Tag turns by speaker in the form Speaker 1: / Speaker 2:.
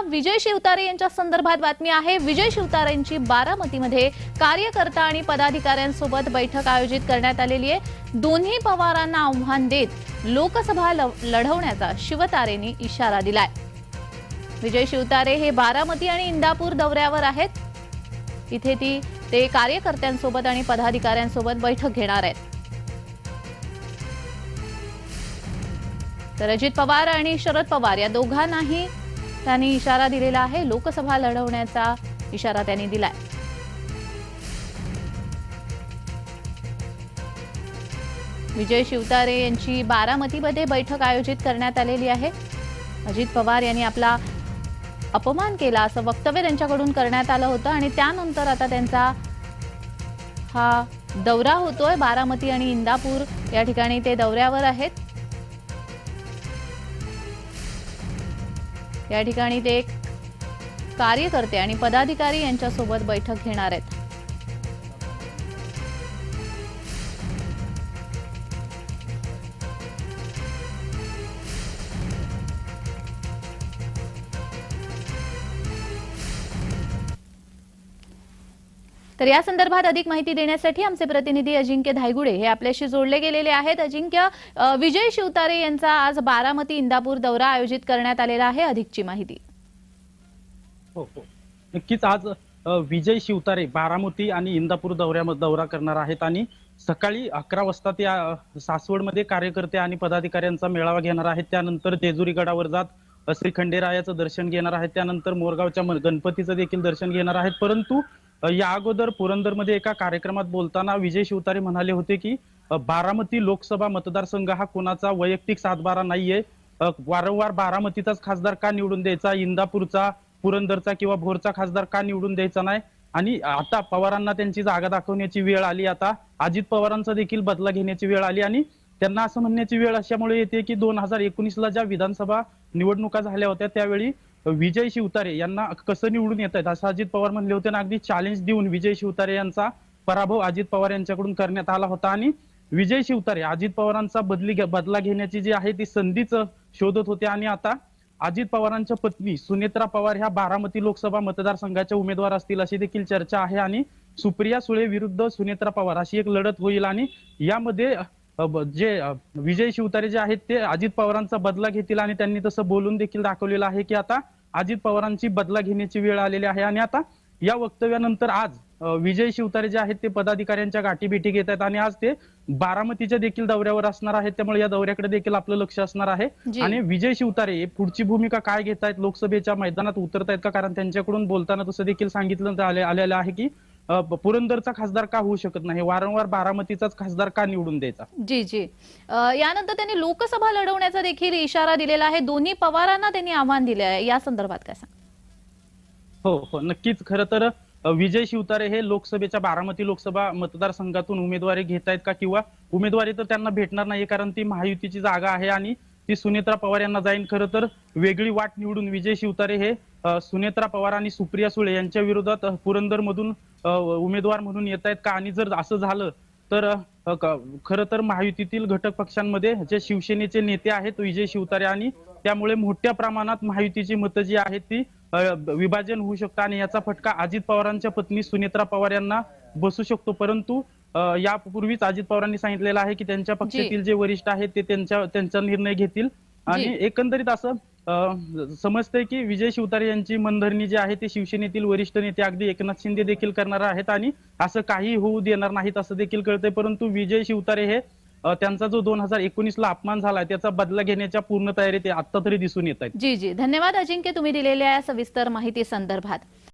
Speaker 1: विजय शिवतारे यांच्या संदर्भात बातमी आहे। विजय शिवतारेंची बारामतीमध्ये कार्यकर्ता आणि पदाधिकाऱ्यांसोबत बैठक आयोजित करण्यात आलेली आहे। दोन्ही पवारांना आव्हान देत लोकसभा लढवण्याचा शिवतारेंनी इशारा दिलाय। विजय शिवतारे हे बारामती आणि इंदापूर दौऱ्यावर आहेत। इथे ते कार्यकर्त्यांसोबत आणि पदाधिकाऱ्यांसोबत बैठक घेणार आहेत। तर अजित पवार आणि शरद पवार या दोघांनाही त्यांनी इशारा दिलेला आहे। लोकसभा लढवण्याचा इशारा त्यांनी दिलाय। विजय शिवतारे यांची बारामतीमध्ये बैठक आयोजित करण्यात आलेली आहे। अजित पवार यांनी आपला अपमान केला असं वक्तव्य त्यांच्याकडून करण्यात आलं होतं आणि त्यानंतर आता त्यांचा हा दौरा होतोय। बारामती आणि इंदापूर या ठिकाणी ते दौऱ्यावर आहेत। या ठिकाणी ते कार्यकर्ते आणि पदाधिकारी यांच्यासोबत बैठक घेणार आहेत। तर या संदर्भात अधिक माहिती देण्यासाठी आमचे प्रतिनिधी अजिंक्य धायगुडे हे आपल्याशी जोडले गेलेले आहेत। अजिंक्य, विजय शिवतारे यांचा आज बारामती इंदापूर दौरा आयोजित करण्यात आलेला आहे, अधिकची माहिती।
Speaker 2: हो हो नक्कीच आज विजय शिवतारे बारामती आणि इंदापूर दौऱ्यामध्ये दौरा करणार आहेत आणि सकाळी 11 वाजता ते सासवडमध्ये कार्यकर्ते आणि पदाधिकाऱ्यांचा मेळावा घेणार आहेत। त्यानंतर जेजुरी गडावर जात श्री खंडेरायाचं दर्शन घेणार आहेत। त्यानंतर मोरगावच्या गणपतीचं देखील दर्शन घेणार आहेत। परंतु या अगोदर पुरंदरमध्ये एका कार्यक्रमात बोलताना विजय शिवतारे म्हणाले होते की बारामती लोकसभा मतदारसंघ हा कोणाचा वैयक्तिक सातबारा नाहीये। वारंवार बारामतीचाच खासदार का निवडून द्यायचा, इंदापूरचा, पुरंदरचा किंवा भोरचा खासदार का निवडून द्यायचा नाही। आणि आता पवारांना त्यांची जागा दाखवण्याची वेळ आली, आता अजित पवारांचा देखील बदला घेण्याची वेळ आली आणि त्यांना असं म्हणण्याची वेळ अशामुळे येते की 2019ला ज्या विधानसभा निवडणुका झाल्या होत्या त्यावेळी विजय शिवतारे यांना कसं निवडून येत आहेत असं अजित पवार म्हणले होते आणि अगदी चॅलेंज देऊन विजय शिवतारे यांचा पराभव अजित पवार यांच्याकडून करण्यात आला होता। आणि विजय शिवतारे अजित पवारांचा बदला घेण्याची जी आहे ती संधीच शोधत होते आणि आता अजित पवारांच्या पत्नी सुनेत्रा पवार ह्या बारामती लोकसभा मतदारसंघाच्या उमेदवार असतील अशी देखील चर्चा आहे आणि सुप्रिया सुळे विरुद्ध सुनेत्रा पवार अशी एक लढत होईल आणि यामध्ये जे विजय शिवतारे जे आहेत ते अजित पवारांचा बदला घेतील आणि त्यांनी तसं बोलून देखील दाखवलेलं आहे की आता अजित पवारांची बदला घेण्याची वेळ आलेली आहे। आणि आता या वक्तव्यानंतर आज विजय शिवतारे जे आहेत ते पदाधिकाऱ्यांच्या गाठीभेटी घेत आहेत आणि आज ते बारामतीच्या देखील दौऱ्यावर असणार आहेत। त्यामुळे या दौऱ्याकडे देखील आपलं लक्ष असणार आहे आणि विजय शिवतारे पुढची भूमिका काय घेत आहेत, लोकसभेच्या मैदानात उतरतायत का, कारण त्यांच्याकडून बोलताना तसं देखील सांगितलं आलेलं आहे की पुरंदरचा खासदार का होऊ शकत नाही, वारंवार बारामतीचाच खासदार का निवडून द्यायचा।
Speaker 1: जी जी यानंतर त्यांनी लोकसभा लढवण्याचा देखील इशारा दिलेला आहे। दोन्ही पवारांना त्यांनी आव्हान दिले आहे, या संदर्भात काय सांग?
Speaker 2: हो हो नक्कीच, खरं तर विजय शिवतारे हे लोकसभेच्या बारामती लोकसभा मतदारसंघातून उमेदवारी घेत आहेत का, किंवा उमेदवारी तर त्यांना भेटणार नाही कारण ती महायुतीची जागा आहे आणि ती सुनेत्रा पवार यांना जाईल। खरं तर वेगळी वाट निवडून विजय शिवतारे हे सुनेत्रा पवार आणि सुप्रिया सुळे यांच्या विरोधात पुरंदर मधून उमेदवार म्हणून येत आहेत का, आणि जर असं झालं तर खरं तर महायुतीतील घटक पक्षांमध्ये जे शिवसेनेचे नेते आहेत विजय शिवतारे आणि त्यामुळे मोठ्या प्रमाणात महायुतीची मतं जी आहेत ती विभाजन होऊ शकतं आणि याचा फटका अजित पवारांच्या पत्नी सुनेत्रा पवार यांना बसू शकतो। परंतु यापूर्वीच अजित पवारांनी सांगितलेलं आहे की त्यांच्या पक्षातील जे वरिष्ठ आहेत ते त्यांचा निर्णय घेतील आणि एकंदरीत असं समजतंय की विजय शिवतारे यांची मनधरणी जी आहे ते शिवसेनेतील वरिष्ठ नेते अगदी एकनाथ शिंदे देखील करणार आहेत आणि असं काही होऊ देणार नाहीत असं देखील कळतंय। परंतु विजय शिवतारे हे त्यांचा जो 2019ला अपमान झाला त्याचा बदला घेण्याच्या पूर्ण तयारीत आता तरी दिसून येत आहेत।
Speaker 1: जी जी धन्यवाद अजिंक्य, तुम्ही दिलेल्या सविस्तर माहिती संदर्भात।